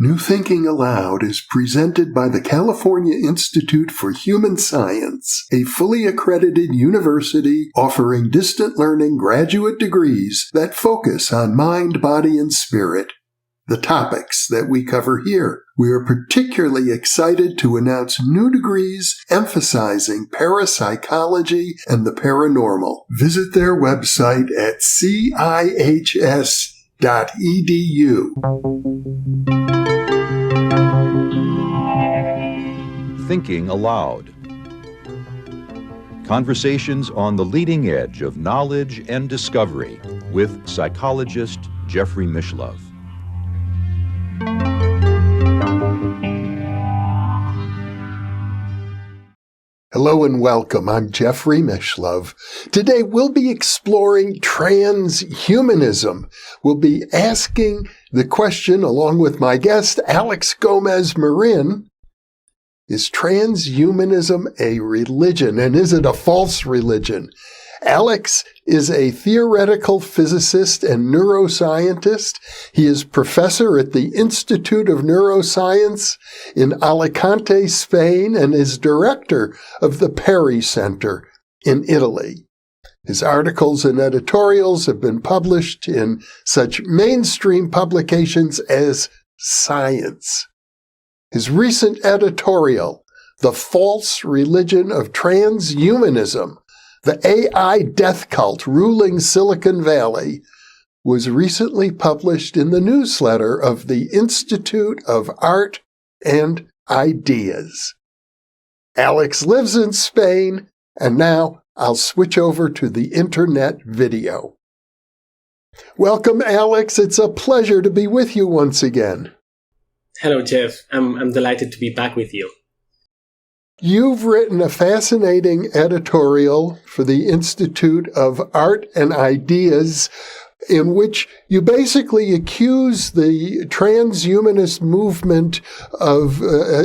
New Thinking Aloud is presented by the California Institute for Human Science, a fully accredited university offering distant learning graduate degrees that focus on mind, body, and spirit. The topics that we cover here. We are particularly excited to announce new degrees emphasizing parapsychology and the paranormal. Visit their website at cihs.edu. Thinking Aloud. Conversations on the leading edge of knowledge and discovery with psychologist Jeffrey Mishlove. Hello and welcome. I'm Jeffrey Mishlove. Today we'll be exploring transhumanism. We'll be asking the question, along with my guest, Àlex Gómez-Marín, is transhumanism a religion, and is it a false religion? Àlex is a theoretical physicist and neuroscientist. He is professor at the Institute of Neuroscience in Alicante, Spain, and is director of the Pari Center in Italy. His articles and editorials have been published in such mainstream publications as Science. His recent editorial, The False Religion of Transhumanism, the AI death cult ruling Silicon Valley, was recently published in the newsletter of the Institute of Art and Ideas. Àlex lives in Spain, and now I'll switch over to the internet video. Welcome, Àlex. It's a pleasure to be with you once again. Hello, Jeff. I'm delighted to be back with you. You've written a fascinating editorial for the Institute of Art and Ideas in which you basically accuse the transhumanist movement of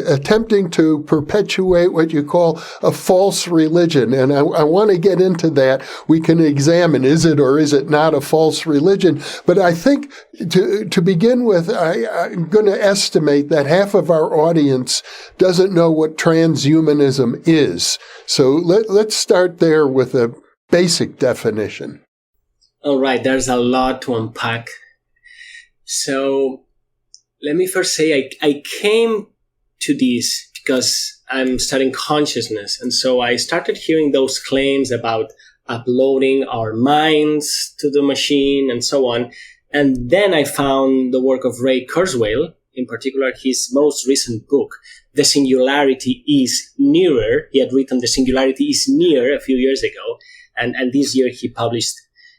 attempting to perpetuate what you call a false religion. And I want to get into that. We can examine, is it or is it not a false religion? But I think to begin with, I'm going to estimate that half of our audience doesn't know what transhumanism is. So let's start there with a basic definition. All right, there's a lot to unpack. So let me first say I came to this because I'm studying consciousness. And so I started hearing those claims about uploading our minds to the machine and so on. And then I found the work of Ray Kurzweil, in particular his most recent book, The Singularity is Nearer. He had written The Singularity is Near a few years ago. And this year he published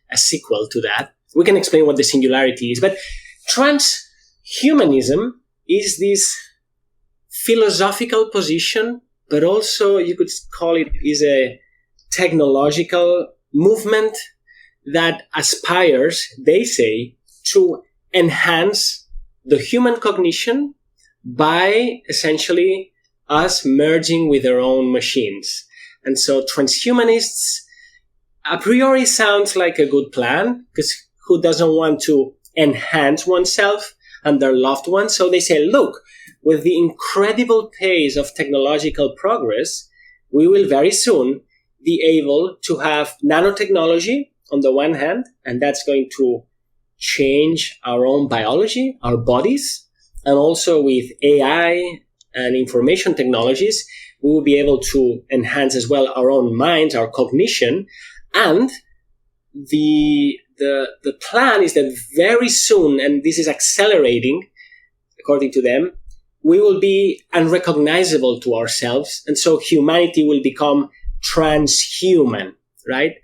a sequel to that. We can explain what the singularity is. But transhumanism is this philosophical position, but also you could call it is a technological movement that aspires, they say, to enhance the human cognition by essentially us merging with our own machines. And so transhumanists a priori sounds like a good plan, because who doesn't want to enhance oneself and their loved ones? So they say, look, with the incredible pace of technological progress, we will very soon be able to have nanotechnology on the one hand, and that's going to change our own biology, our bodies, and also with AI and information technologies, we will be able to enhance as well our own minds, our cognition. And the plan is that very soon, and this is accelerating, according to them, we will be unrecognizable to ourselves. And so humanity will become transhuman, right?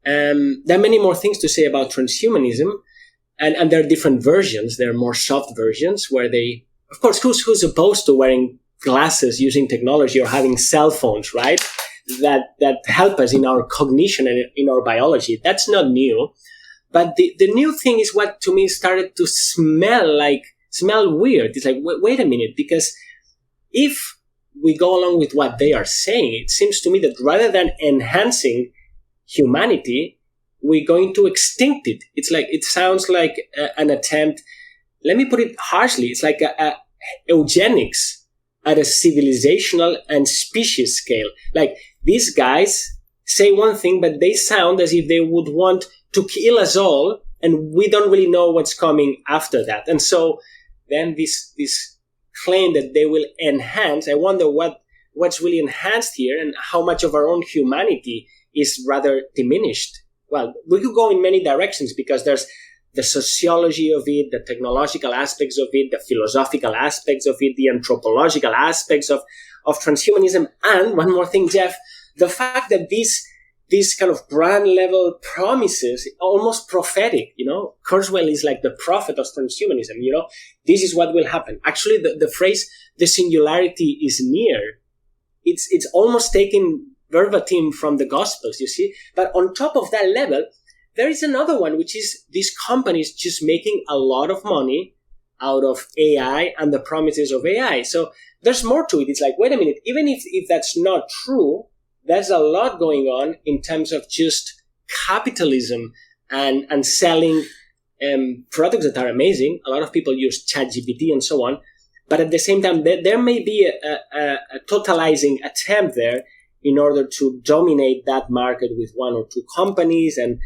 There are many more things to say about transhumanism. And there are different versions. There are more soft versions where they, of course, who's opposed to wearing glasses, using technology, or having cell phones, right? That help us in our cognition and in our biology. That's not new. But the new thing is what to me started to smell weird. It's like, wait a minute, because if we go along with what they are saying, it seems to me that rather than enhancing humanity, we're going to extinct it. It's like, it sounds like an attempt, let me put it harshly, it's like a eugenics at a civilizational and species scale. Like, these guys say one thing, but they sound as if they would want to kill us all, and we don't really know what's coming after that. And so then this claim that they will enhance, I wonder what's really enhanced here and how much of our own humanity is rather diminished. Well, we could go in many directions, because there's the sociology of it, the technological aspects of it, the philosophical aspects of it, the anthropological aspects of transhumanism. And one more thing, Jeff, the fact that these kind of grand level promises, almost prophetic, Kurzweil is like the prophet of transhumanism, this is what will happen. Actually, the phrase, the singularity is near, it's almost taken verbatim from the Gospels, you see. But on top of that level, there is another one, which is these companies just making a lot of money out of AI and the promises of AI. So there's more to it. It's like, wait a minute, even if that's not true, there's a lot going on in terms of just capitalism and selling products that are amazing. A lot of people use ChatGPT and so on. But at the same time, there may be a totalizing attempt there in order to dominate that market with one or two companies, and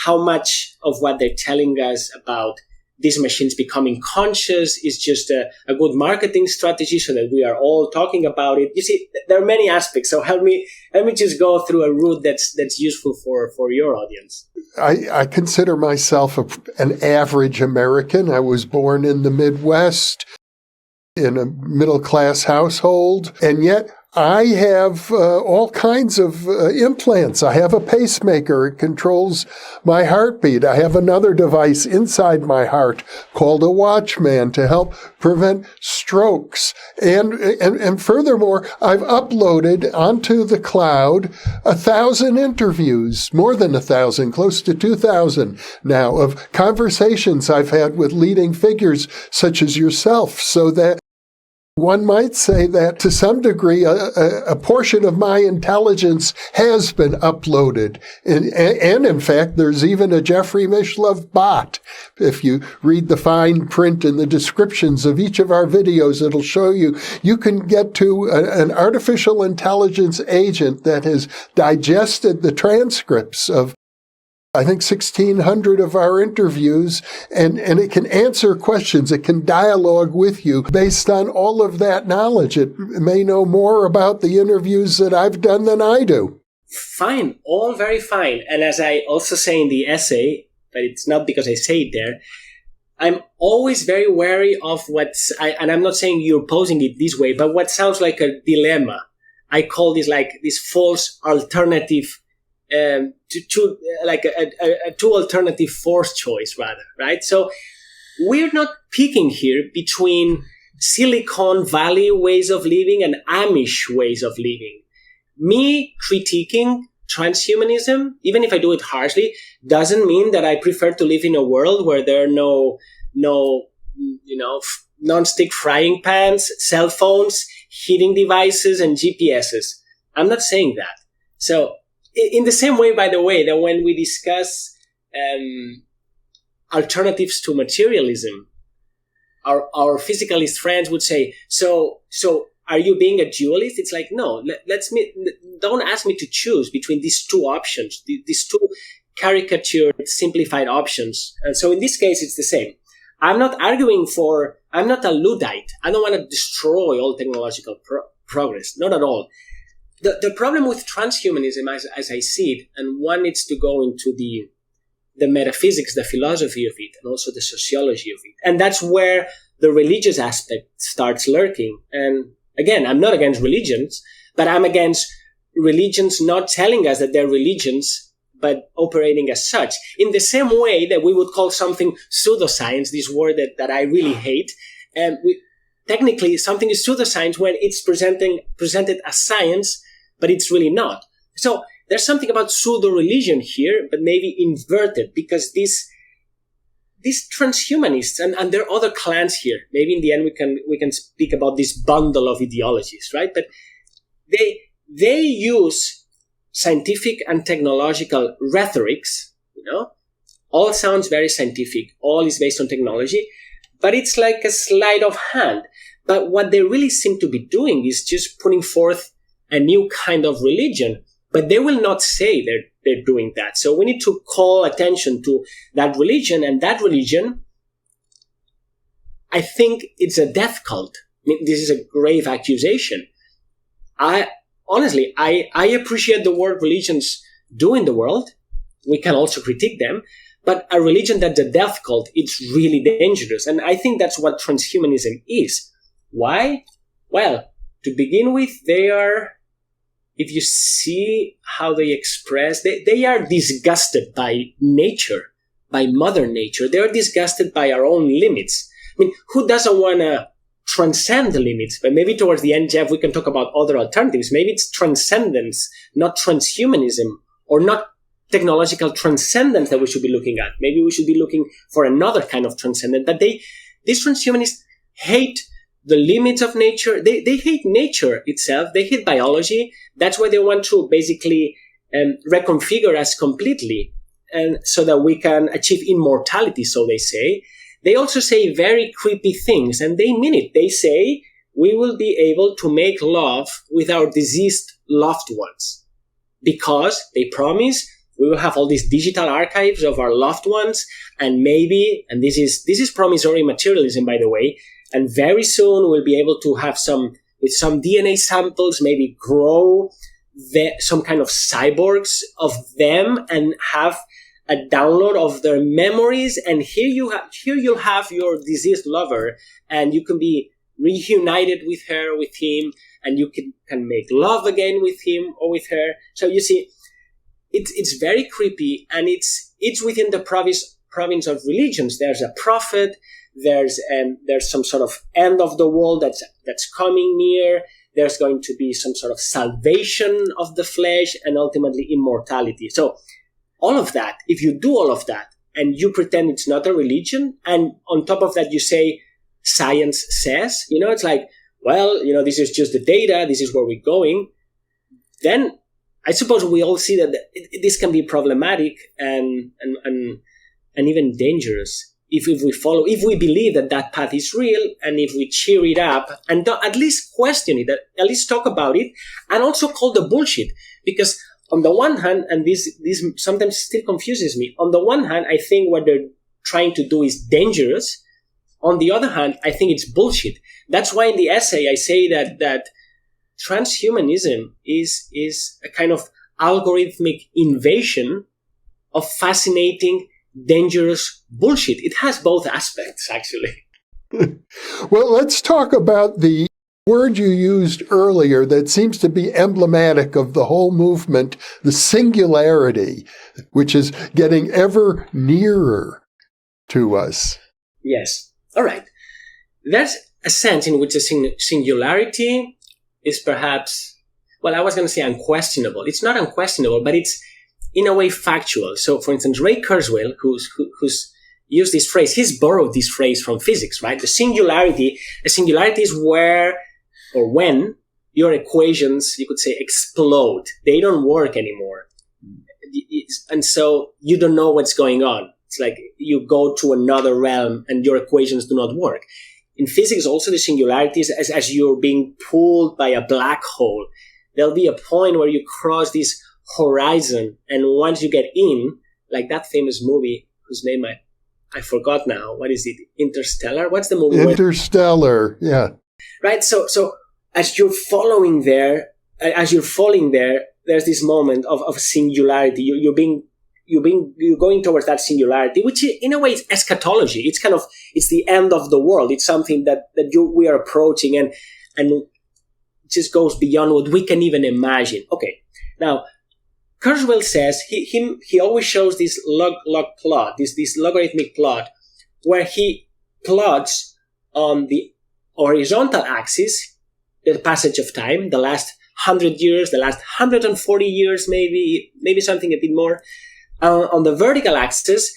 how much of what they're telling us about these machines becoming conscious is just a good marketing strategy so that we are all talking about it. You see, there are many aspects. So help me just go through a route that's useful for your audience. I consider myself an average American. I was born in the Midwest in a middle-class household, and yet I have all kinds of implants. I have a pacemaker. It controls my heartbeat. I have another device inside my heart called a Watchman to help prevent strokes. And furthermore, I've uploaded onto the cloud 1,000 interviews, more than 1,000, close to 2,000 now, of conversations I've had with leading figures such as yourself, so that one might say that to some degree, a portion of my intelligence has been uploaded. And in fact, there's even a Jeffrey Mishlove bot. If you read the fine print in the descriptions of each of our videos, it'll show you can get to an artificial intelligence agent that has digested the transcripts of, I think, 1,600 of our interviews, and it can answer questions. It can dialogue with you based on all of that knowledge. It may know more about the interviews that I've done than I do. Fine, all very fine. And as I also say in the essay, but it's not because I say it there, I'm always very wary of and I'm not saying you're posing it this way, but what sounds like a dilemma. I call this like this false alternative like a two alternative force choice rather, right? So we're not picking here between Silicon Valley ways of living and Amish ways of living. Me critiquing transhumanism, even if I do it harshly, doesn't mean that I prefer to live in a world where there are no non-stick frying pans, cell phones, heating devices, and GPSs. I'm not saying that. So in the same way, by the way, that when we discuss alternatives to materialism, our physicalist friends would say, so are you being a dualist? It's like, no, don't ask me to choose between these two options, these two caricatured, simplified options. And so in this case, it's the same. I'm not a Luddite. I don't want to destroy all technological progress. Not at all. The problem with transhumanism, as I see it, and one needs to go into the metaphysics, the philosophy of it, and also the sociology of it. And that's where the religious aspect starts lurking. And again, I'm not against religions, but I'm against religions not telling us that they're religions, but operating as such. In the same way that we would call something pseudoscience, this word that I really hate, and technically something is pseudoscience when it's presented as science, but it's really not. So there's something about pseudo-religion here, but maybe inverted, because these transhumanists, and there are other clans here. Maybe in the end we can speak about this bundle of ideologies, right? But they use scientific and technological rhetorics, all sounds very scientific, all is based on technology, but it's like a sleight of hand. But what they really seem to be doing is just putting forth a new kind of religion. But they will not say they're doing that. So we need to call attention to that religion. And that religion, I think it's a death cult. I mean, this is a grave accusation. Honestly, I appreciate the work religions do in the world. We can also critique them. But a religion that's a death cult, it's really dangerous. And I think that's what transhumanism is. Why? Well, to begin with, they are, if you see how they express, they are disgusted by nature, by Mother Nature. They are disgusted by our own limits. I mean, who doesn't want to transcend the limits? But maybe towards the end, Jeff, we can talk about other alternatives. Maybe it's transcendence, not transhumanism, or not technological transcendence that we should be looking at. Maybe we should be looking for another kind of transcendence. But these transhumanists hate the limits of nature. They hate nature itself. They hate biology. That's why they want to basically reconfigure us completely, and so that we can achieve immortality, so they say. They also say very creepy things, and they mean it. They say we will be able to make love with our deceased loved ones because they promise we will have all these digital archives of our loved ones, and maybe, and this is promissory materialism, by the way, and very soon we'll be able to have with some DNA samples, maybe grow some kind of cyborgs of them and have a download of their memories. And here you'll have your deceased lover, and you can be reunited with her, with him, and you can make love again with him or with her. So you see, it's very creepy, and it's within the province of religions. There's a prophet. There's some sort of end of the world that's coming near. There's going to be some sort of salvation of the flesh and ultimately immortality. So all of that, if you do all of that and you pretend it's not a religion, and on top of that you say science says, it's like, well, this is just the data, this is where we're going, then I suppose we all see that this can be problematic and even dangerous if we believe that path is real, and if we cheer it up and at least question it, at least talk about it, and also call the bullshit. Because on the one hand, and this sometimes still confuses me, on the one hand, I think what they're trying to do is dangerous. On the other hand, I think it's bullshit. That's why in the essay I say that transhumanism is a kind of algorithmic invasion of fascinating, dangerous bullshit. It has both aspects, actually. Well, let's talk about the word you used earlier that seems to be emblematic of the whole movement, the singularity, which is getting ever nearer to us. Yes. All right. There's a sense in which the singularity is perhaps, well, I was going to say unquestionable. It's not unquestionable, but it's in a way factual. So, for instance, Ray Kurzweil, who's used this phrase, he's borrowed this phrase from physics, right? A singularity is where or when your equations, you could say, explode. They don't work anymore. And so you don't know what's going on. It's like you go to another realm and your equations do not work. In physics, also the singularity is as you're being pulled by a black hole. There'll be a point where you cross this horizon, and once you get in, like that famous movie whose name I forgot now. What is it? Interstellar? What's the movie? Interstellar, yeah. Right. So as you're falling there, there's this moment of singularity. You're going towards that singularity, which in a way is eschatology. It's the end of the world. It's something that we are approaching, and just goes beyond what we can even imagine. Okay. Now, Kurzweil says he always shows this log plot, this logarithmic plot, where he plots on the horizontal axis the passage of time, the last 100 years, the last 140 years, maybe something a bit more. On the vertical axis,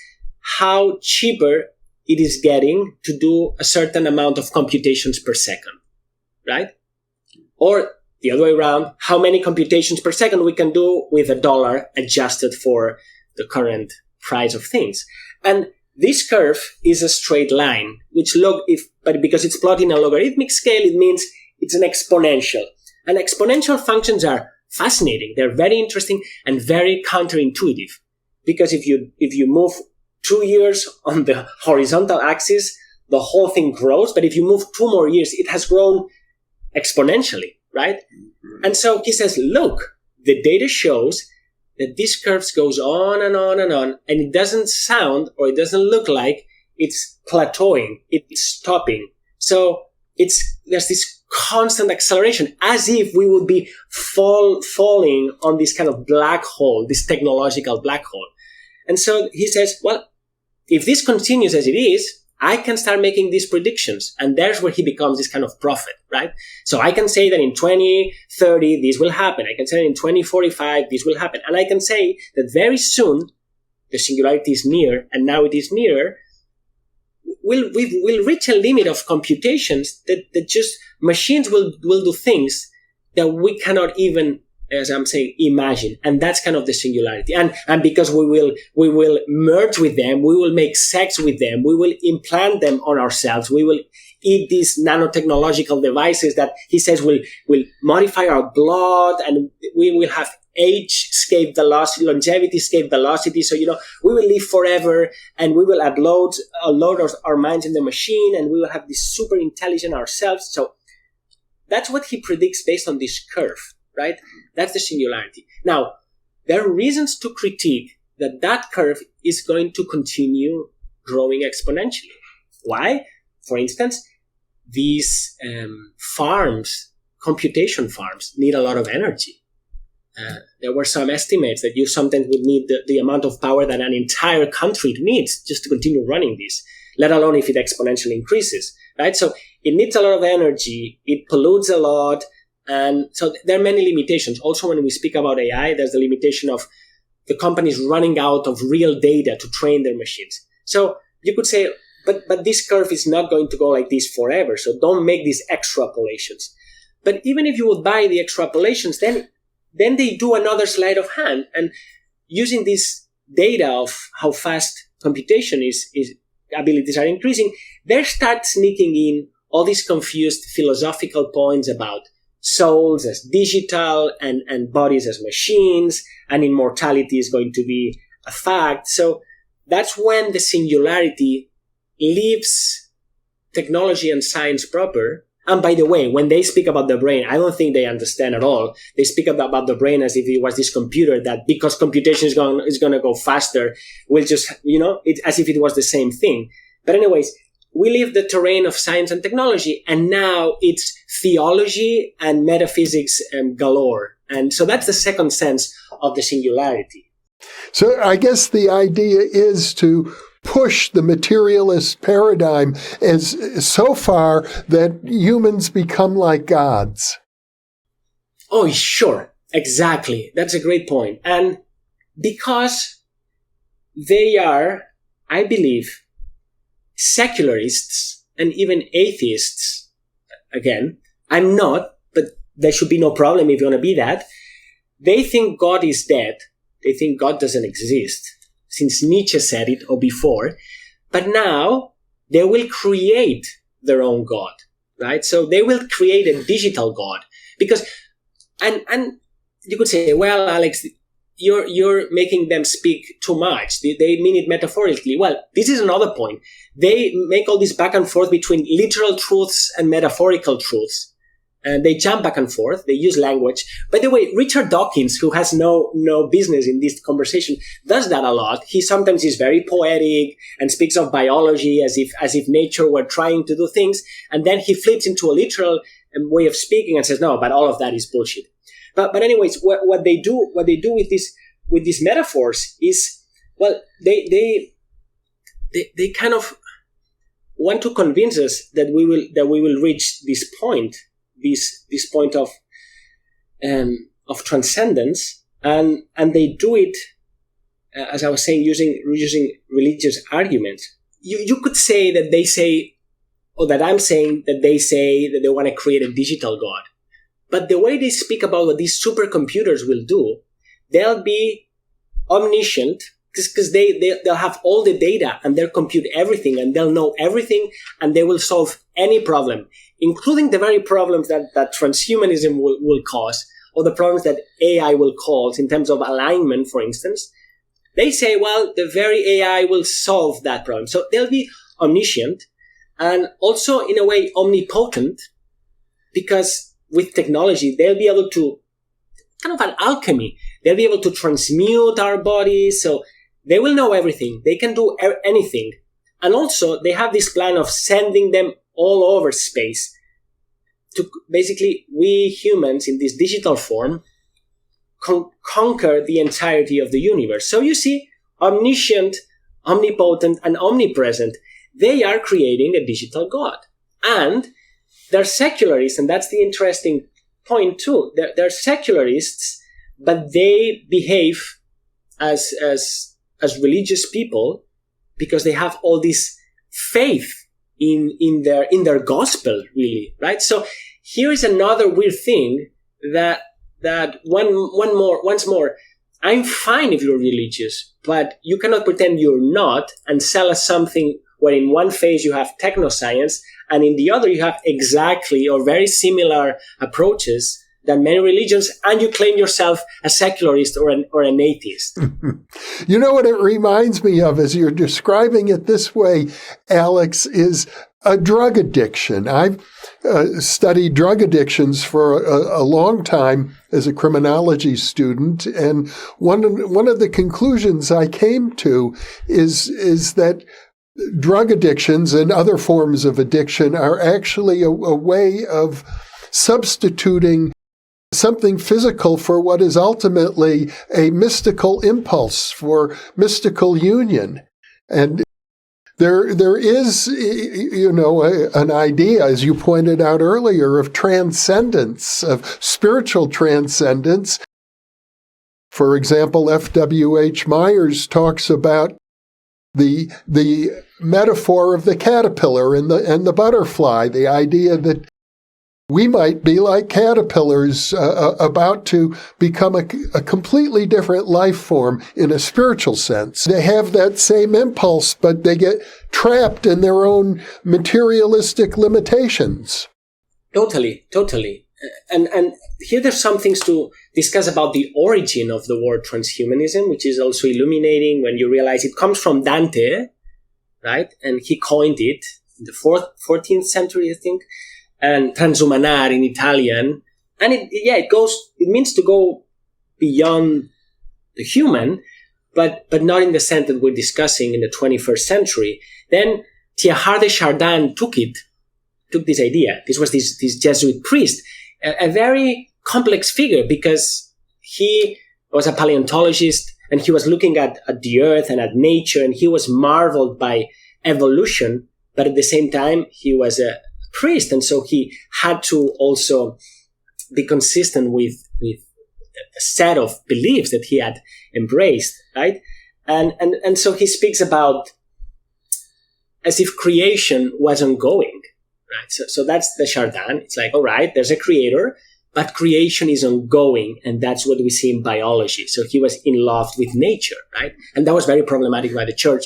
how cheaper it is getting to do a certain amount of computations per second, right? Or the other way around, how many computations per second we can do with $1 adjusted for the current price of things. And this curve is a straight line, but because it's plotting a logarithmic scale, it means it's an exponential. And exponential functions are fascinating. They're very interesting and very counterintuitive. Because if you move 2 years on the horizontal axis, the whole thing grows. But if you move 2 more years, it has grown exponentially, right? And so he says, look, the data shows that this curve goes on and on and on, and it doesn't sound or it doesn't look like it's plateauing, it's stopping. So there's this constant acceleration, as if we would be falling on this kind of black hole, this technological black hole. And so he says, well, if this continues as it is, I can start making these predictions. And there's where he becomes this kind of prophet, right? So I can say that in 2030, this will happen. I can say that in 2045, this will happen. And I can say that very soon, the singularity is near, and now it is nearer, we'll reach a limit of computations that just machines will do things that we cannot even, as I'm saying, imagine. And that's kind of the singularity. And because we will merge with them, we will make sex with them, we will implant them on ourselves, we will eat these nanotechnological devices that he says will modify our blood, and we will have age-escape velocity, longevity-escape velocity. So, we will live forever, and we will upload our minds in the machine, and we will have this super intelligent ourselves. So that's what he predicts based on this curve, right? That's the singularity. Now, there are reasons to critique that curve is going to continue growing exponentially. Why? For instance, these computation farms need a lot of energy. There were some estimates that you sometimes would need the amount of power that an entire country needs just to continue running this, let alone if it exponentially increases, right? So it needs a lot of energy, it pollutes a lot, and so there are many limitations. Also, when we speak about AI, there's the limitation of the companies running out of real data to train their machines. So you could say, but this curve is not going to go like this forever, so don't make these extrapolations. But even if you would buy the extrapolations, then they do another sleight of hand, and using this data of how fast computation is abilities are increasing, they start sneaking in all these confused philosophical points about souls as digital and bodies as machines, and immortality is going to be a fact. So that's when the singularity leaves technology and science proper. And by the way, when they speak about the brain, I don't think they understand at all. They speak about the brain as if it was this computer that, because computation is going to go faster, will just, it's as if it was the same thing. But anyways, we leave the terrain of science and technology, and now it's theology and metaphysics galore. And so that's the second sense of the singularity. So I guess the idea is to push the materialist paradigm so far that humans become like gods. Oh, sure. Exactly. That's a great point. And because they are, I believe, secularists and even atheists, again, I'm not, but there should be no problem if you want to be that. They think God is dead. They think God doesn't exist, since Nietzsche said it or before. But now they will create their own God, right? So they will create a digital God, because, and you could say, well, Alex, you're making them speak too much. They mean it metaphorically. Well, this is another point. They make all this back and forth between literal truths and metaphorical truths. And they jump back and forth. They use language. By the way, Richard Dawkins, who has no business in this conversation, does that a lot. He sometimes is very poetic and speaks of biology as if nature were trying to do things. And then he flips into a literal way of speaking and says, no, but all of that is bullshit. But anyways, what they do with these metaphors is, well, they kind of want to convince us that we will reach this point. This point of transcendence, and they do it, as I was saying, using religious arguments. You could say that they say, or that I'm saying that they say that they want to create a digital God, but the way they speak about what these supercomputers will do, they'll be omniscient, because they'll have all the data and they'll compute everything and they'll know everything and they will solve any problem, including the very problems that transhumanism will cause, or the problems that AI will cause in terms of alignment, for instance. They say, well, the very AI will solve that problem. So they'll be omniscient and also, in a way, omnipotent, because with technology, they'll be able to, kind of an alchemy, they'll be able to transmute our bodies. So they will know everything. They can do anything. And also, they have this plan of sending them all over space to basically, we humans in this digital form conquer the entirety of the universe. So you see, omniscient, omnipotent, and omnipresent, they are creating a digital god. And they're secularists, and that's the interesting point too. They're secularists, but they behave as religious people because they have all this faith in their gospel, really, right? So here is another weird thing that once more, I'm fine if you're religious, but you cannot pretend you're not and sell us something where in one phase you have technoscience and in the other you have exactly or very similar approaches than many religions, and you claim yourself a secularist or an atheist. You know what it reminds me of as you're describing it this way, Àlex, is a drug addiction. I've studied drug addictions for a long time as a criminology student, and one of the conclusions I came to is that drug addictions and other forms of addiction are actually a way of substituting something physical for what is ultimately a mystical impulse, for mystical union. And there is, an idea, as you pointed out earlier, of transcendence, of spiritual transcendence. For example, F.W.H. Myers talks about the metaphor of the caterpillar and the butterfly, the idea that we might be like caterpillars about to become a completely different life form in a spiritual sense. They have that same impulse, but they get trapped in their own materialistic limitations. Totally. And here there's some things to discuss about the origin of the word transhumanism, which is also illuminating when you realize it comes from Dante, right? And he coined it in the 14th century, I think. And transhumanare in Italian. And it means to go beyond the human, but not in the sense that we're discussing in the 21st century. Then Teilhard de Chardin took this idea. This was this Jesuit priest, a very complex figure because he was a paleontologist and he was looking at the earth and at nature, and he was marveled by evolution, but at the same time, he was a priest, and so he had to also be consistent with a set of beliefs that he had embraced, right? And so he speaks about as if creation was ongoing, right? So that's the Chardin. It's like, all right, there's a creator, but creation is ongoing, and that's what we see in biology. So he was in love with nature, right? And that was very problematic by the church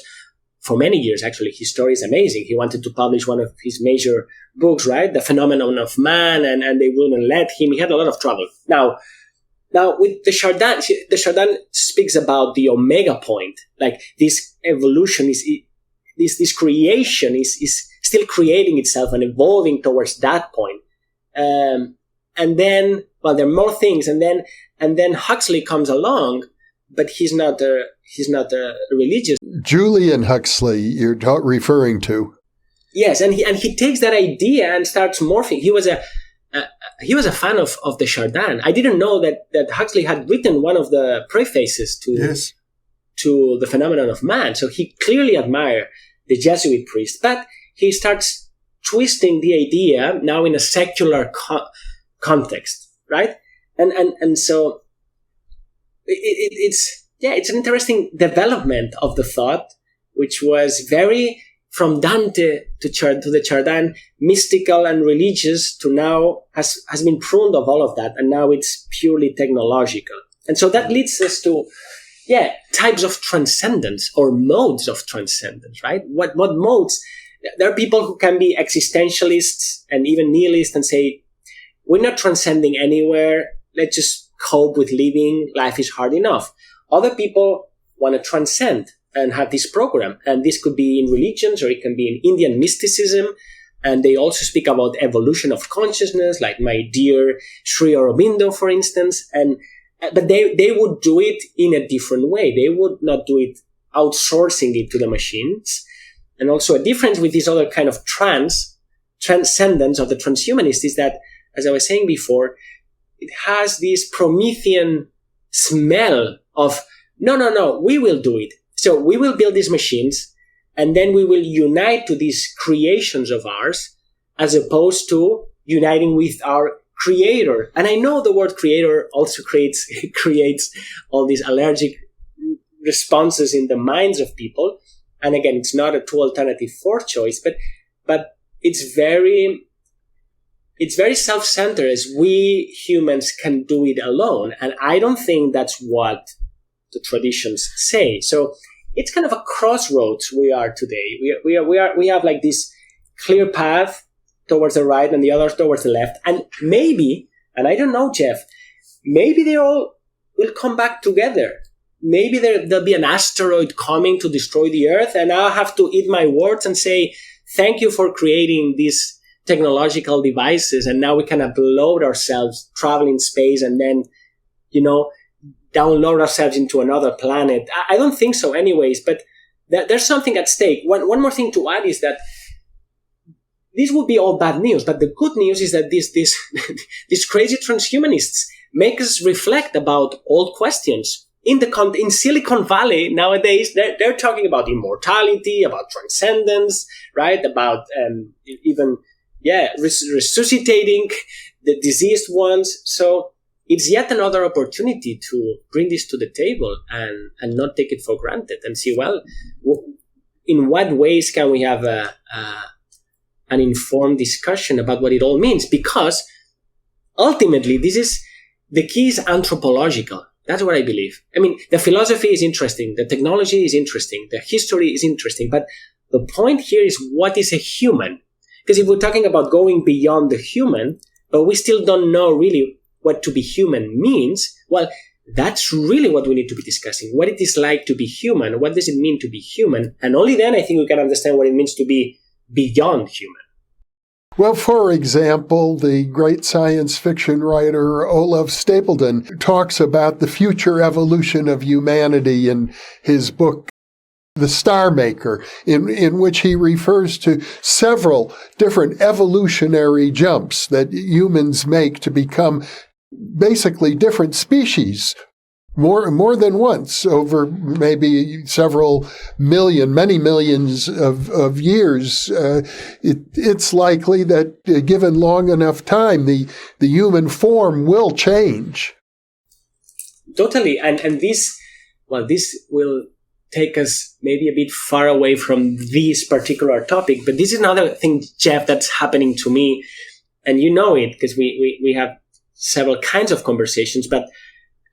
for many years, actually. His story is amazing. He wanted to publish one of his major books, right? The Phenomenon of Man, and they wouldn't let him. He had a lot of trouble. Now with the Chardin speaks about the omega point, like this evolution this creation is still creating itself and evolving towards that point. And then, well, there are more things, and then Huxley comes along, but he's not a religious. Julian Huxley, you're referring to. Yes, and he takes that idea and starts morphing. He was a fan of the Chardin. I didn't know that Huxley had written one of the prefaces to the Phenomenon of Man. So he clearly admired the Jesuit priest, but he starts twisting the idea now in a secular context, right? And so it's an interesting development of the thought, which was very, from Dante to the Chardin, mystical and religious, to now has been pruned of all of that, and now it's purely technological. And so that leads us to types of transcendence or modes of transcendence, right? What modes? There are people who can be existentialists and even nihilists and say, we're not transcending anywhere. Let's just cope with living. Life is hard enough. Other people want to transcend and have this program. And this could be in religions, or it can be in Indian mysticism. And they also speak about evolution of consciousness, like my dear Sri Aurobindo, for instance. But they would do it in a different way. They would not do it outsourcing it to the machines. And also a difference with this other kind of transcendence of the transhumanist is that, as I was saying before, it has this Promethean smell of, no, we will do it. So we will build these machines, and then we will unite to these creations of ours, as opposed to uniting with our creator. And I know the word creator also creates all these allergic responses in the minds of people. And again, it's not a true alternative for choice, but it's very self-centered, as we humans can do it alone. And I don't think that's what the traditions say. So it's kind of a crossroads we are today. We have like this clear path towards the right and the others towards the left. And maybe, and I don't know, Jeff, maybe they all will come back together. Maybe there'll be an asteroid coming to destroy the Earth, and I'll have to eat my words and say, thank you for creating these technological devices, and now we can upload ourselves, travel in space, and then, download ourselves into another planet. I don't think so anyways, but there's something at stake. One more thing to add is that this would be all bad news, but the good news is that these crazy transhumanists make us reflect about old questions. In Silicon Valley nowadays, they're talking about immortality, about transcendence, right? About resuscitating the diseased ones. So it's yet another opportunity to bring this to the table and not take it for granted, and see, well, in what ways can we have an informed discussion about what it all means? Because ultimately, the key is anthropological. That's what I believe. I mean, the philosophy is interesting. The technology is interesting. The history is interesting. But the point here is, what is a human? Because if we're talking about going beyond the human, but we still don't know really what to be human means, well, that's really what we need to be discussing. What it is like to be human. What does it mean to be human? And only then I think we can understand what it means to be beyond human. Well, for example, the great science fiction writer Olaf Stapledon talks about the future evolution of humanity in his book, The Star Maker, in which he refers to several different evolutionary jumps that humans make to become basically different species. More than once over maybe many millions of years. It's likely that given long enough time, the human form will change. Totally. And this will take us maybe a bit far away from this particular topic. But this is another thing, Jeff, that's happening to me. And you know it, because we have several kinds of conversations. But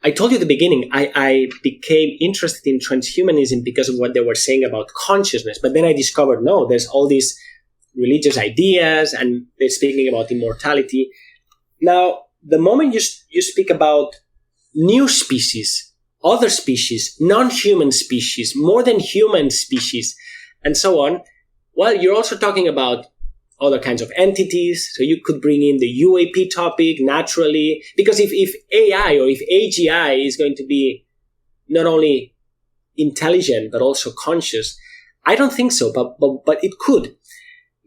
I told you at the beginning, I became interested in transhumanism because of what they were saying about consciousness. But then I discovered, no, there's all these religious ideas, and they're speaking about immortality. Now, the moment you speak about new species, other species, non-human species, more than human species, and so on, well, you're also talking about other kinds of entities. So you could bring in the UAP topic naturally, because if AI or if AGI is going to be not only intelligent but also conscious, I don't think so, but it could.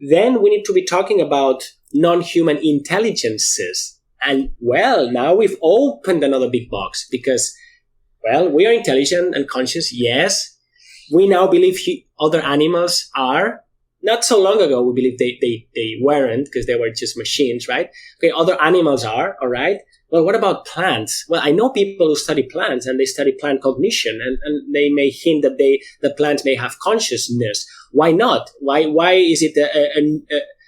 Then we need to be talking about non-human intelligences. And well, now we've opened another big box, because, well, we are intelligent and conscious, yes. We now believe other animals are. Not so long ago, we believed they weren't, because they were just machines, right? Okay, other animals are, all right? Well, what about plants? Well, I know people who study plants, and they study plant cognition, and they may hint that the plants may have consciousness. Why not? Why is it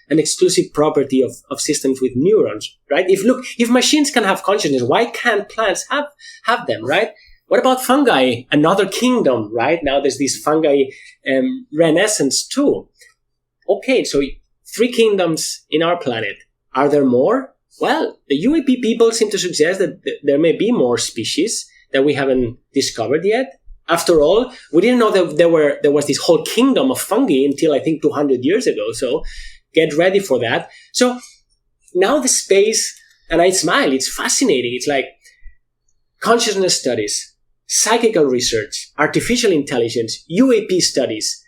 an exclusive property of systems with neurons, right? If machines can have consciousness, why can't plants have them, right? what about fungi? Another kingdom, right? Now there's this fungi renaissance too. Okay, so 3 kingdoms in our planet. Are there more? Well, the UAP people seem to suggest that there may be more species that we haven't discovered yet. After all, we didn't know that there was this whole kingdom of fungi until I think 200 years ago. So get ready for that. So now the space, and I smile, it's fascinating. It's like consciousness studies, psychical research, artificial intelligence, UAP studies.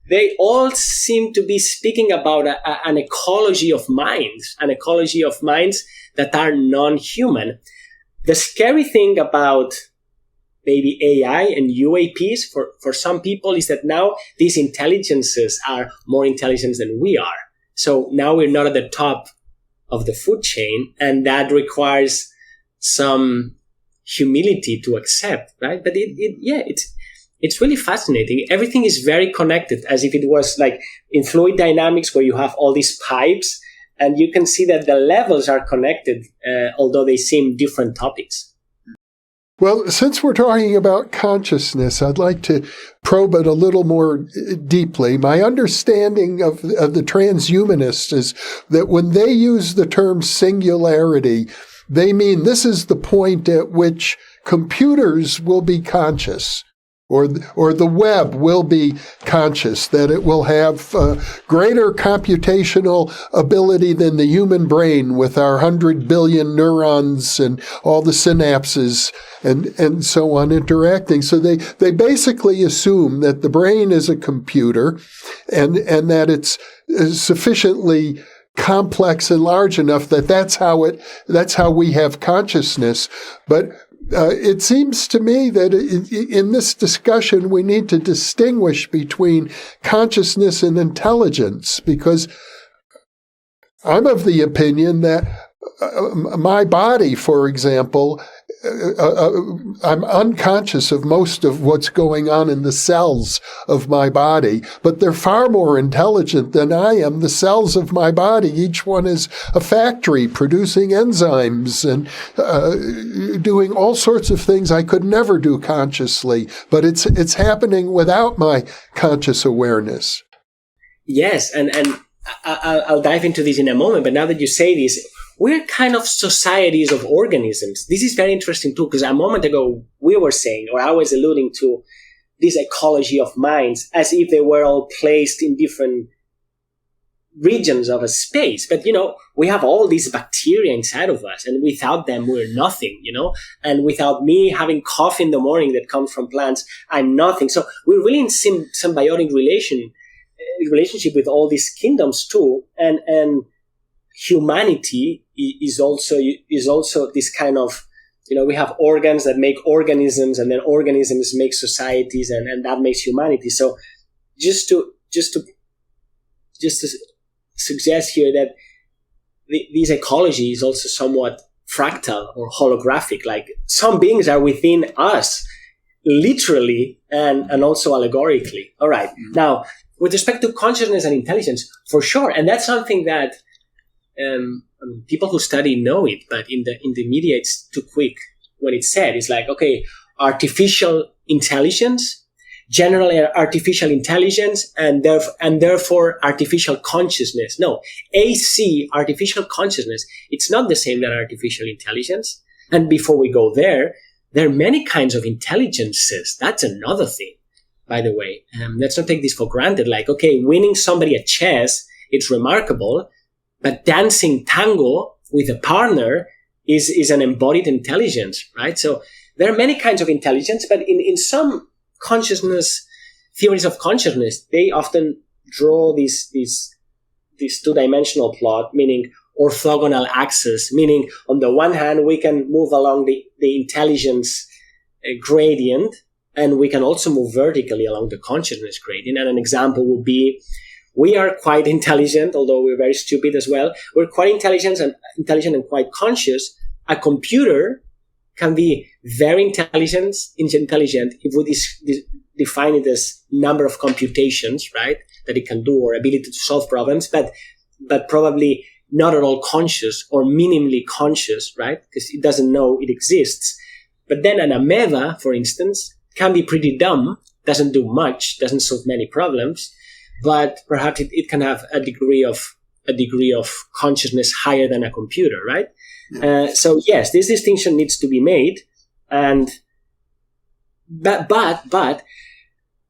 They all seem to be speaking about an ecology of minds that are non-human. The scary thing about maybe AI and UAPs for some people is that now these intelligences are more intelligent than we are. So now we're not at the top of the food chain, and that requires some humility to accept, right? But it's really fascinating. Everything is very connected, as if it was like in fluid dynamics where you have all these pipes, and you can see that the levels are connected, although they seem different topics. Well, since we're talking about consciousness, I'd like to probe it a little more deeply. My understanding of the transhumanists is that when they use the term singularity, they mean this is the point at which computers will be conscious, or the web will be conscious, that it will have greater computational ability than the human brain with our 100 billion neurons and all the synapses and so on interacting. So they basically assume that the brain is a computer and that it's sufficiently complex and large enough that that's how we have consciousness. But it seems to me that in this discussion, we need to distinguish between consciousness and intelligence, because I'm of the opinion that my body, for example, I'm unconscious of most of what's going on in the cells of my body, but they're far more intelligent than I am. The cells of my body, each one is a factory producing enzymes and doing all sorts of things I could never do consciously, but it's happening without my conscious awareness. Yes, and I'll dive into this in a moment, but now that you say this, we're kind of societies of organisms. This is very interesting too, because a moment ago we were saying, or I was alluding to, this ecology of minds as if they were all placed in different regions of a space. But, we have all these bacteria inside of us, and without them, we're nothing, and without me having coffee in the morning that comes from plants, I'm nothing. So we're really in symbiotic relationship with all these kingdoms too. And humanity is also this kind of, we have organs that make organisms, and then organisms make societies, and that makes humanity. So just to suggest here that this ecology is also somewhat fractal or holographic, like some beings are within us, literally and also allegorically. All right. Mm-hmm. Now, with respect to consciousness and intelligence, for sure, and that's something that people who study know it, but in the media it's too quick when it's said. It's like, okay, artificial intelligence, general artificial intelligence, and therefore artificial consciousness. No, AC, artificial consciousness, it's not the same as artificial intelligence. And before we go there are many kinds of intelligences. That's another thing, by the way. Let's not take this for granted. Like, okay, winning somebody at chess, it's remarkable, but dancing tango with a partner is an embodied intelligence, right? So there are many kinds of intelligence, but in some consciousness, theories of consciousness, they often draw this two-dimensional plot, meaning orthogonal axis, meaning on the one hand, we can move along the intelligence gradient, and we can also move vertically along the consciousness gradient. And an example would be, we are quite intelligent, although we're very stupid as well. We're quite intelligent and quite conscious. A computer can be very intelligent if we define it as number of computations, right, that it can do, or ability to solve problems, but probably not at all conscious or minimally conscious, right, because it doesn't know it exists. But then an amoeba, for instance, can be pretty dumb, doesn't do much, doesn't solve many problems, but perhaps it can have a degree of consciousness higher than a computer, right? Yeah. So yes, this distinction needs to be made, but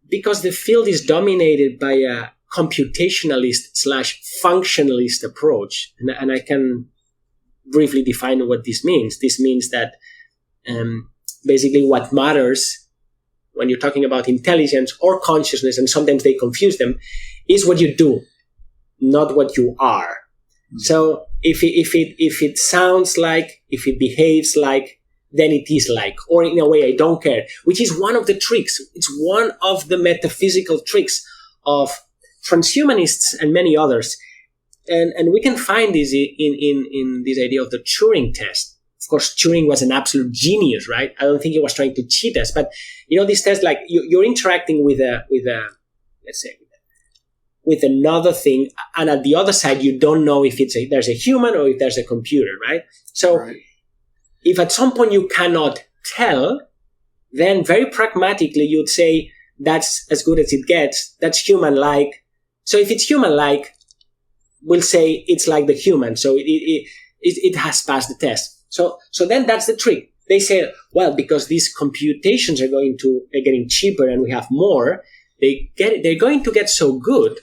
because the field is dominated by a computationalist/functionalist approach, and I can briefly define what this means. This means that basically what matters when you're talking about intelligence or consciousness, and sometimes they confuse them, is what you do, not what you are. Mm-hmm. So if it sounds like, if it behaves like, then it is like, or in a way I don't care, which is one of the tricks. It's one of the metaphysical tricks of transhumanists and many others. And we can find this in this idea of the Turing test. Of course, Turing was an absolute genius, right? I don't think he was trying to cheat us, but this test, like you're interacting with let's say, with another thing, and at the other side, you don't know if there's a human or if there's a computer, right? So right. If at some point you cannot tell, then very pragmatically you'd say that's as good as it gets. That's human-like. So if it's human-like, we'll say it's like the human. So it has passed the test. So then that's the trick. They say, well, because these computations are getting cheaper and we have more, they're going to get so good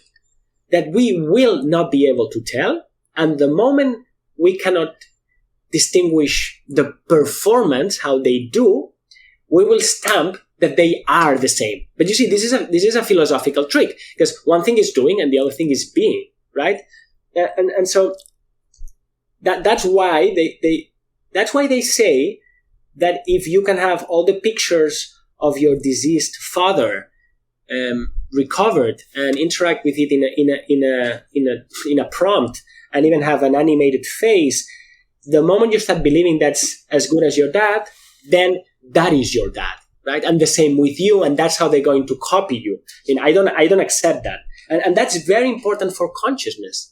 that we will not be able to tell. And the moment we cannot distinguish the performance, how they do, we will stamp that they are the same. But you see, this is a philosophical trick, because one thing is doing and the other thing is being, right? And so that's why they say that if you can have all the pictures of your deceased father recovered and interact with it in a prompt and even have an animated face, the moment you start believing that's as good as your dad, then that is your dad, right? And the same with you, and that's how they're going to copy you. And I don't accept that, and that's very important for consciousness.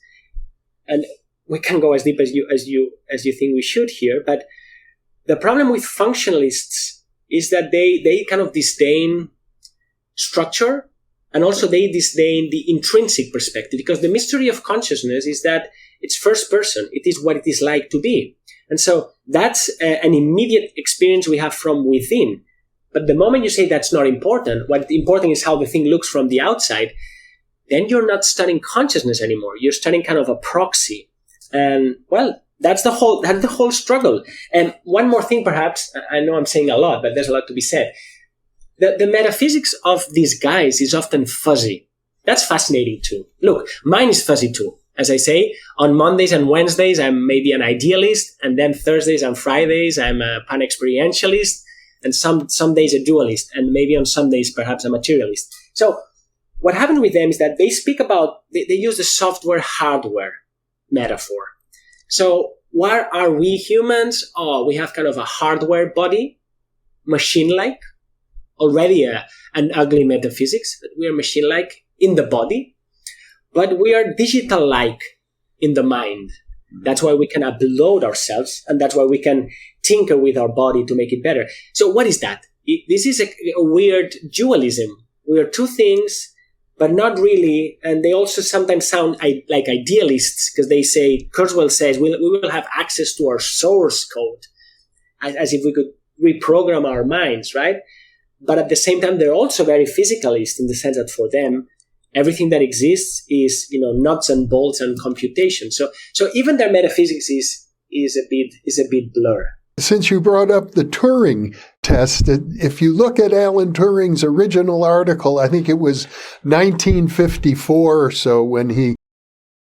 And we can go as deep as you think we should here, but the problem with functionalists is that they kind of disdain structure, and also they disdain the intrinsic perspective, because the mystery of consciousness is that it's first person. It is what it is like to be. And so that's an immediate experience we have from within. But the moment you say that's not important, what important is how the thing looks from the outside, then you're not studying consciousness anymore. You're studying kind of a proxy. And well, that's the whole struggle. And one more thing, perhaps, I know I'm saying a lot, but there's a lot to be said. The metaphysics of these guys is often fuzzy. That's fascinating too. Look, mine is fuzzy too. As I say, on Mondays and Wednesdays, I'm maybe an idealist, and then Thursdays and Fridays, I'm a pan-experientialist, and some days a dualist, and maybe on some days, perhaps a materialist. So what happened with them is that they speak about, they use the software-hardware metaphor. So what are we humans? Oh, we have kind of a hardware body, machine-like, already an ugly metaphysics, but we are machine-like in the body. But we are digital-like in the mind. That's why we can upload ourselves, and that's why we can tinker with our body to make it better. So what is that? This is a weird dualism. We are two things, but not really. And they also sometimes sound like idealists, because they say, Kurzweil says, we will have access to our source code, as if we could reprogram our minds, right? But at the same time, they're also very physicalist in the sense that for them, everything that exists is, nuts and bolts and computation. So even their metaphysics is a bit blur. Since you brought up the Turing test, if you look at Alan Turing's original article, I think it was 1954 or so, when he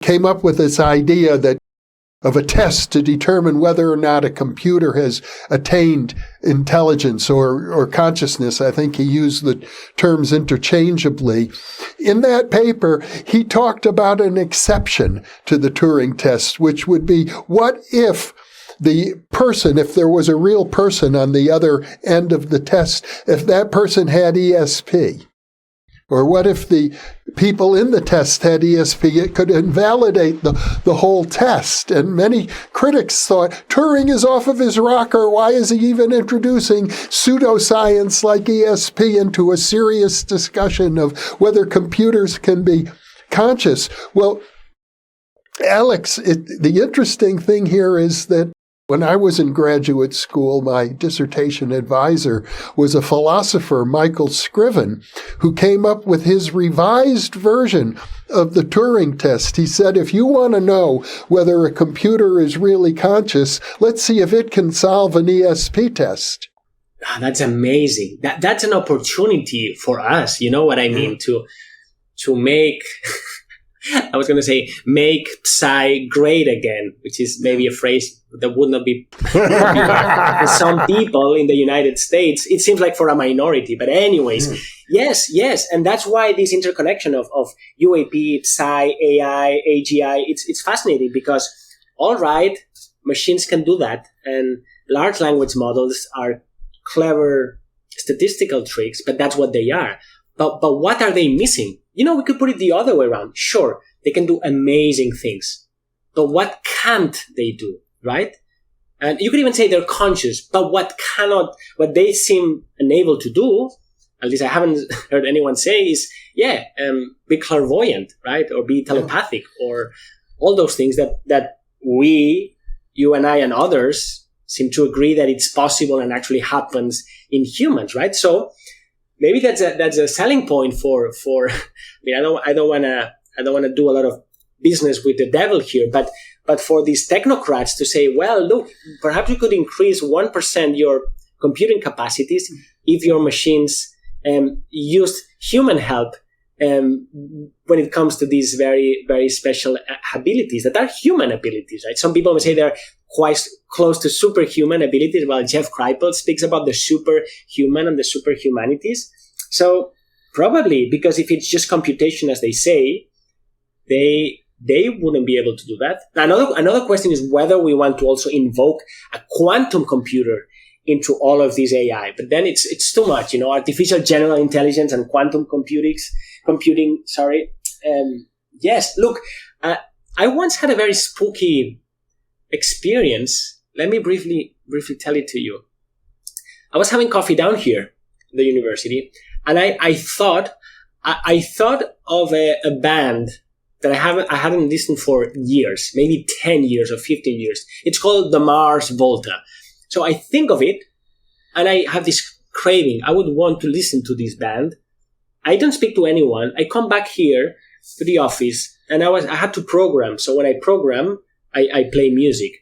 came up with this idea of a test to determine whether or not a computer has attained intelligence or consciousness. I think he used the terms interchangeably. In that paper, he talked about an exception to the Turing test, which would be, what if the person, if there was a real person on the other end of the test, if that person had ESP? Or what if the people in the test had ESP? It could invalidate the whole test. And many critics thought, Turing is off of his rocker. Why is he even introducing pseudoscience like ESP into a serious discussion of whether computers can be conscious? Well, Àlex, the interesting thing here is that when I was in graduate school, my dissertation advisor was a philosopher, Michael Scriven, who came up with his revised version of the Turing test. He said, if you want to know whether a computer is really conscious, let's see if it can solve an ESP test. Oh, that's amazing. That's an opportunity for us. You know what I mean? To make... I was going to say, make Psi great again, which is maybe a phrase that would not be for some people in the United States. It seems like for a minority. But anyways, yes. And that's why this interconnection of UAP, Psi, AI, AGI, it's fascinating because, all right, machines can do that. And large language models are clever statistical tricks, but that's what they are. But what are they missing? You know, we could put it the other way around. Sure, they can do amazing things. But what can't they do, right? And you could even say they're conscious, but what they seem unable to do, at least I haven't heard anyone say, is, be clairvoyant, right? Or be telepathic, or all those things that we, you and I and others, seem to agree that it's possible and actually happens in humans, right? So, maybe that's a selling point for. I mean, I don't want to do a lot of business with the devil here, but for these technocrats to say, well, look, perhaps we could increase 1% your computing capacities if your machines used human help when it comes to these very, very special abilities that are human abilities, right? Some people may say they're quite close to superhuman abilities, while Jeff Kripal speaks about the superhuman and the superhumanities. So probably, because if it's just computation, as they say, they wouldn't be able to do that. Another question is whether we want to also invoke a quantum computer into all of these AI. But then it's too much, you know, artificial general intelligence and quantum computing. Yes, look, I once had a very spooky experience. Let me briefly tell it to you. I was having coffee down here at the university, and I thought of a band that I hadn't listened for years, maybe 10 years or 15 years. It's called the Mars Volta. So I think of it, and I have this craving. I would want to listen to this band. I don't speak to anyone. I come back here to the office, and I had to program. So when I program, I play music.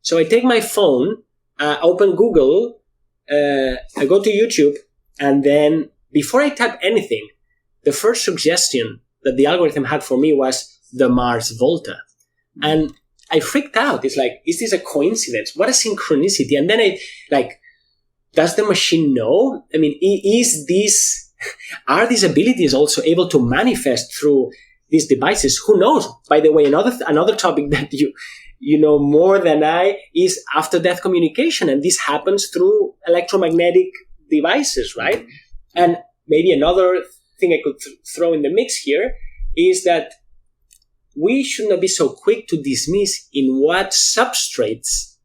So I take my phone, open Google, I go to YouTube, and then before I type anything, the first suggestion that the algorithm had for me was the Mars Volta. And I freaked out. It's like, is this a coincidence? What a synchronicity. And then does the machine know? I mean, are these abilities also able to manifest through these devices? Who knows? By the way, another topic that you know more than I is after-death communication. And this happens through electromagnetic devices, right? And maybe another thing I could throw in the mix here is that we should not be so quick to dismiss in what substrates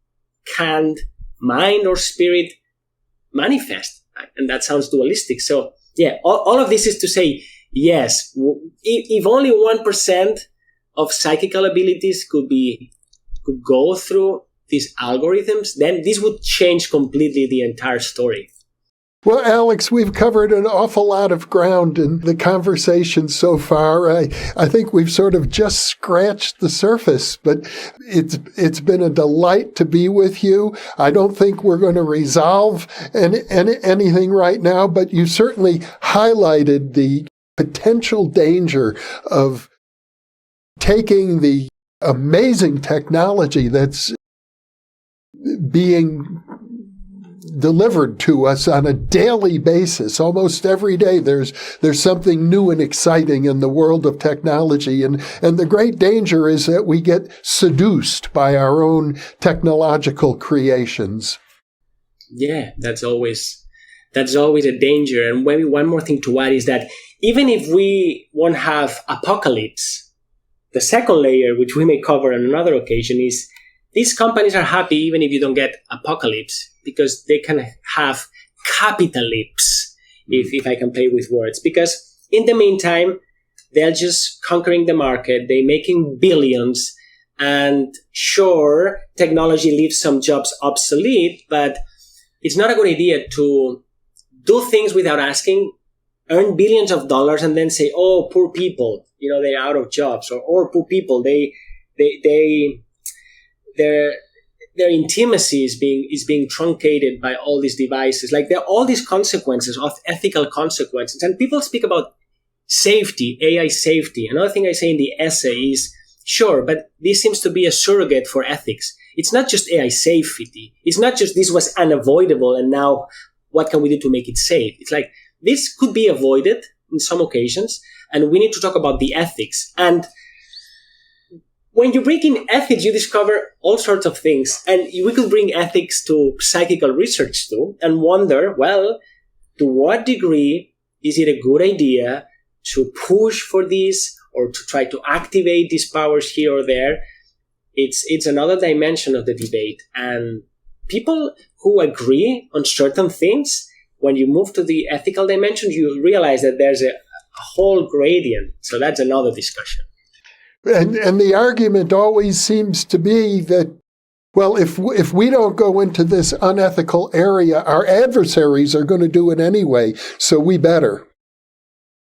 can mind or spirit manifest. And that sounds dualistic. So, all of this is to say, yes, if only 1% of psychical abilities could go through these algorithms, then this would change completely the entire story. Well, Àlex, we've covered an awful lot of ground in the conversation so far. I think we've sort of just scratched the surface, but it's been a delight to be with you. I don't think we're going to resolve anything right now, but you certainly highlighted the potential danger of taking the amazing technology that's being delivered to us on a daily basis. Almost every day there's something new and exciting in the world of technology. And the great danger is that we get seduced by our own technological creations. Yeah, that's always That's always a danger. And maybe one more thing to add is that even if we won't have apocalypse, the second layer, which we may cover on another occasion, is these companies are happy even if you don't get apocalypse, because they can have capitalypse, if I can play with words. Because in the meantime, they're just conquering the market, they're making billions, and sure, technology leaves some jobs obsolete, but it's not a good idea to do things without asking, earn billions of dollars, and then say, "Oh, poor people, they're out of jobs," or "Poor people, their intimacy is being truncated by all these devices." Like, there are all these consequences, of ethical consequences, and people speak about safety, AI safety. Another thing I say in the essay is, sure, but this seems to be a surrogate for ethics. It's not just AI safety. It's not just this was unavoidable and now what can we do to make it safe? It's like, this could be avoided in some occasions, and we need to talk about the ethics. And when you bring in ethics, you discover all sorts of things. And we could bring ethics to psychical research too and wonder, well, to what degree is it a good idea to push for this or to try to activate these powers here or there? It's another dimension of the debate. And people who agree on certain things, when you move to the ethical dimension, you realize that there's a whole gradient. So that's another discussion. And the argument always seems to be that, well, if we don't go into this unethical area, our adversaries are going to do it anyway, so we better.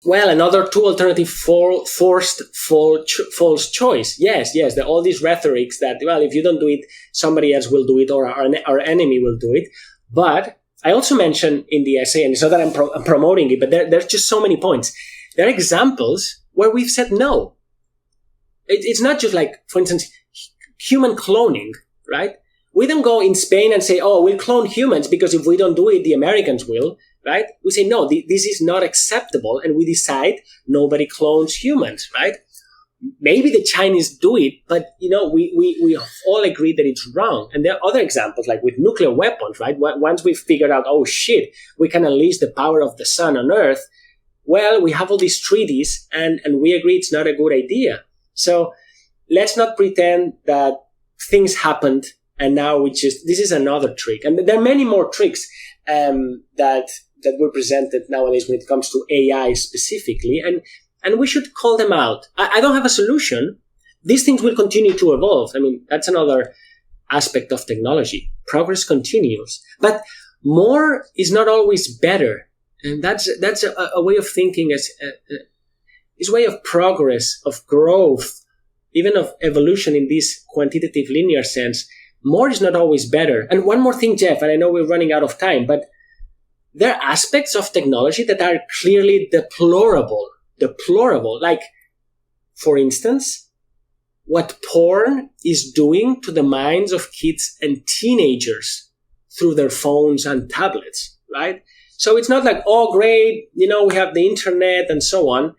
Well, another two alternative forced false choice. Yes, there are all these rhetorics that, well, if you don't do it, somebody else will do it, or our enemy will do it. But I also mentioned in the essay, and it's not that I'm promoting it, but there's just so many points. There are examples where we've said no. It's not just like, for instance, human cloning, right? We don't go in Spain and say, "Oh, we'll clone humans because if we don't do it, the Americans will," right? We say, no, this is not acceptable, and we decide nobody clones humans, right? Maybe the Chinese do it, but, we all agree that it's wrong. And there are other examples, like with nuclear weapons, right? Once we figured out, oh shit, we can unleash the power of the sun on Earth, well, we have all these treaties, and we agree it's not a good idea. So let's not pretend that things happened and now this is another trick. And there are many more tricks that were presented nowadays when it comes to AI specifically, and we should call them out. I don't have a solution. These things will continue to evolve. I mean, that's another aspect of technology. Progress continues. But more is not always better. And that's a way of thinking, as this way of progress, of growth, even of evolution in this quantitative linear sense. More is not always better. And one more thing, Jeff, and I know we're running out of time, but there are aspects of technology that are clearly deplorable. Like, for instance, what porn is doing to the minds of kids and teenagers through their phones and tablets, right? So it's not like, oh, great, we have the internet and so on.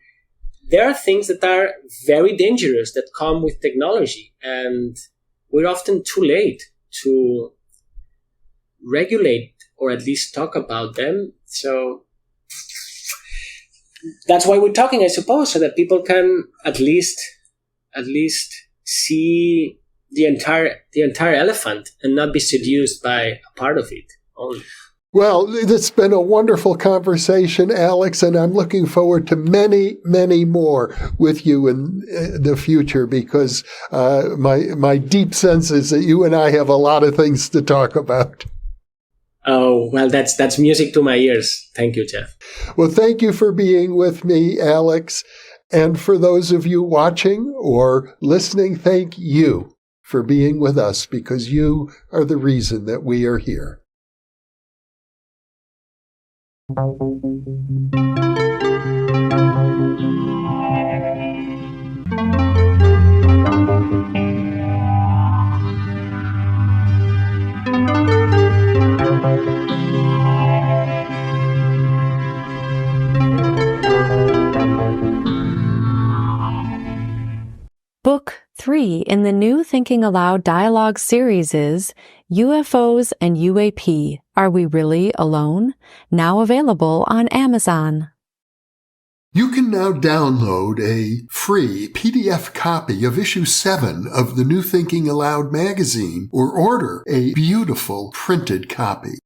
There are things that are very dangerous that come with technology, and we're often too late to regulate or at least talk about them. So that's why we're talking, I suppose, so that people can at least see the entire elephant and not be seduced by a part of it only. Well, it's been a wonderful conversation, Àlex, and I'm looking forward to many, many more with you in the future, because my deep sense is that you and I have a lot of things to talk about. Oh, well, that's music to my ears. Thank you, Jeff. Well, thank you for being with me, Àlex. And for those of you watching or listening, thank you for being with us, because you are the reason that we are here. Book 3 in the new Thinking Aloud dialogue series is UFOs and UAP, Are We Really Alone? Now available on Amazon. You can now download a free PDF copy of issue 7 of the New Thinking Aloud magazine or order a beautiful printed copy.